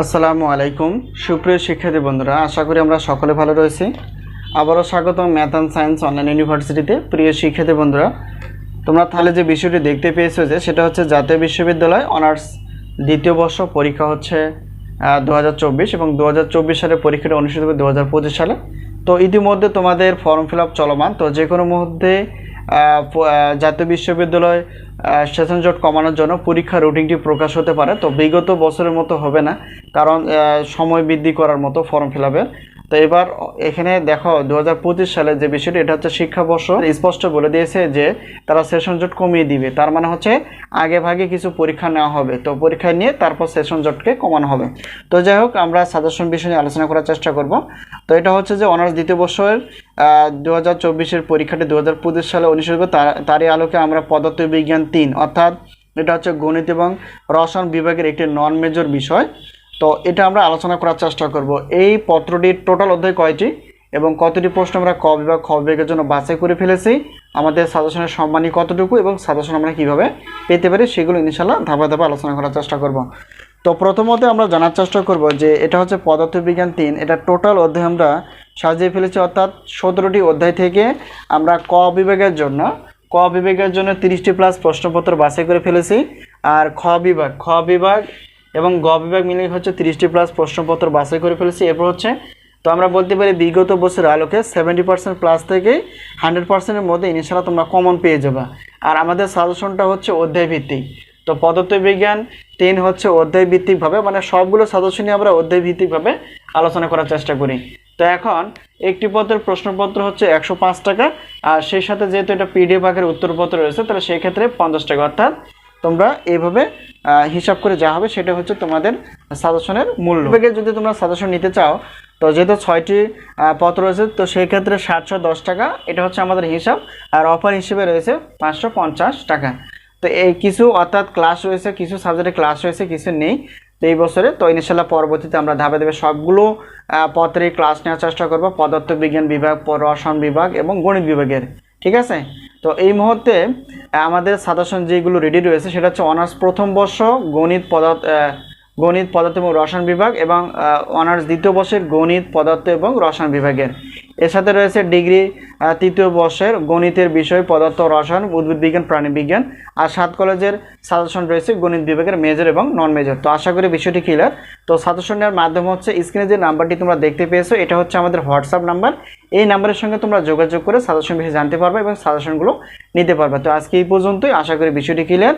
আসসালামু আলাইকুম সুপ্রিয় শিক্ষার্থী বন্ধুরা, আশা করি আমরা সকলে ভালো রয়েছি। আবারও স্বাগতম ম্যাথ অ্যান্ড সায়েন্স অনলাইন ইউনিভার্সিটিতে। প্রিয় শিক্ষার্থী বন্ধুরা, তোমরা তাহলে যে বিষয়টি দেখতে পেয়েছো যে সেটা হচ্ছে জাতীয় বিশ্ববিদ্যালয় অনার্স দ্বিতীয় বর্ষ পরীক্ষা হচ্ছে 2024 এবং 2024 সালে পরীক্ষাটা অনুষ্ঠিত হবে 2025 সালে। তো ইতিমধ্যে তোমাদের ফর্ম ফিল আপ চলমান। তো যে কোনো মুহূর্তে জাতীয় বিশ্ববিদ্যালয় সেশন জট কমানোর জন্য পরীক্ষার রুটিনটি প্রকাশ হতে পারে। তো বিগত বছরের মতো হবে না, কারণ সময় বৃদ্ধি করার মতো ফর্ম ফিল আপের। তো এবার এখানে দেখো 2025 সালে যে বিষয়টি, এটা হচ্ছে শিক্ষাবর্ষ স্পষ্ট বলে দিয়েছে যে তারা সেশন জট কমিয়ে দিবে। তার মানে হচ্ছে আগে ভাগে কিছু পরীক্ষা নেওয়া হবে, তো পরীক্ষা নিয়ে তারপর সেশন জটকে কমানো হবে। তো যাই হোক, আমরা সাজেশন বিষয় নিয়ে আলোচনা করার চেষ্টা করব। তো এটা হচ্ছে যে অনার্স দ্বিতীয় বর্ষের 2024-এর পরীক্ষাটি 2025 সালে অনুষ্ঠিত হবে। তারই আলোকে আমরা পদার্থবিজ্ঞান 3 অর্থাৎ এটা হচ্ছে গণিত এবং রসায়ন বিভাগের একটি নন মেজর বিষয়। তো এটা আমরা আলোচনা করার চেষ্টা করব। এই পত্রটির টোটাল অধ্যায় কয়টি এবং কতটি প্রশ্ন আমরা ক বিভাগ খ বিভাগের জন্য বাছাই করে ফেলেছি, আমাদের সাজেশনের সম্মানী কতটুকু এবং সাজেশন আমরা কীভাবে পেতে পারি, সেগুলো ইনশাআল্লাহ ধাপে ধাপে আলোচনা করার চেষ্টা করব। তো প্রথমত আমরা জানার চেষ্টা করব যে এটা হচ্ছে পদার্থবিজ্ঞান 3, এটা টোটাল অধ্যায় আমরা সাজিয়ে ফেলেছি, অর্থাৎ 17টি অধ্যায় থেকে আমরা ক বিভাগের জন্য 30টি প্লাস প্রশ্নপত্র বাছাই করে ফেলেছি। আর খ বিভাগ এবং গ বিভাগ মিলে হচ্ছে 30টি প্লাস প্রশ্নপত্র বাছাই করে ফেলেছি। এরপর হচ্ছে, তো আমরা বলতে পারি বিগত বছরের আলোকে 70% প্লাস থেকে 100%-এর মধ্যে ইনশাআল্লাহ তোমরা কমন পেয়ে যাবে। আর আমাদের সাজেশনটা হচ্ছে অধ্যায় ভিত্তিক। তো পদার্থবিজ্ঞান 3 হচ্ছে অধ্যায় ভিত্তিকভাবে, মানে সবগুলো সাজেশনই আমরা অধ্যায় ভিত্তিকভাবে আলোচনা করার চেষ্টা করি। তো এখন একটি পত্রের প্রশ্নপত্র হচ্ছে 105 টাকা, আর সেই সাথে যেহেতু এটা পিডিএফ আকারে উত্তরপত্র রয়েছে, তাহলে সেই ক্ষেত্রে 50 টাকা। অর্থাৎ তোমরা এইভাবে হিসাব করে যা হবে সেটা হচ্ছে তোমাদের সাজেশনের মূল্য। যদি তোমরা সাজেশন নিতে চাও, তো যেহেতু 6টি পত্র রয়েছে, তো সেই ক্ষেত্রে 710 টাকা, এটা হচ্ছে আমাদের হিসাব। আর অফার হিসেবে রয়েছে 550 টাকা। তো এই কিছু অর্থাৎ ক্লাস রয়েছে, কিছু সাবজেক্টে ক্লাস রয়েছে, কিছু নেই তো এই বছরে। তো ইনশাআল্লাহ পরবর্তীতে আমরা ধাপে ধাপে সবগুলো পত্রে ক্লাস নেওয়ার চেষ্টা করব, পদার্থবিজ্ঞান বিভাগ, রসায়ন বিভাগ এবং গণিত বিভাগের। ঠিক আছে? তো এই মুহূর্তে আমাদের সাজেশন যেগুলো রেডি রয়েছে সেটা হচ্ছে অনার্স প্রথম বর্ষ গণিত পদার্থ এবং রসায়ন বিভাগ এবং অনার্স দ্বিতীয় বর্ষের গণিত পদার্থ এবং রসায়ন বিভাগের। এর সাথে রয়েছে ডিগ্রি তৃতীয় বর্ষের গণিতের বিষয় পদার্থ রসায়ন উদ্ভিদ বিজ্ঞান প্রাণী বিজ্ঞান। আর 7 কলেজের সাজেশন রয়েছে গণিত বিভাগের মেজর এবং নন মেজর। তো আশা করি বিষয়টি ক্লিয়ার। তো সাজেশনের মাধ্যম হচ্ছে স্ক্রিনে যে নাম্বারটি তোমরা দেখতে পেয়েছো, এটা হচ্ছে আমাদের হোয়াটসঅ্যাপ নাম্বার। এই নাম্বারের সঙ্গে তোমরা যোগাযোগ করে সাজেশন বিষয়ে জানতে পারবে এবং সাজেশনগুলো নিতে পারবে। তো আজকে এই পর্যন্তই, আশা করি বিষয়টি ক্লিয়ার।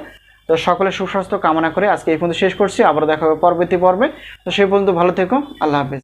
তো সকলের সুস্বাস্থ্য কামনা করে আজকে এই পর্যন্ত শেষ করছি। আবার দেখা হবে পরবর্তী পর্বে। তো সেই পর্যন্ত ভালো থেকো। আল্লাহ হাফেজ।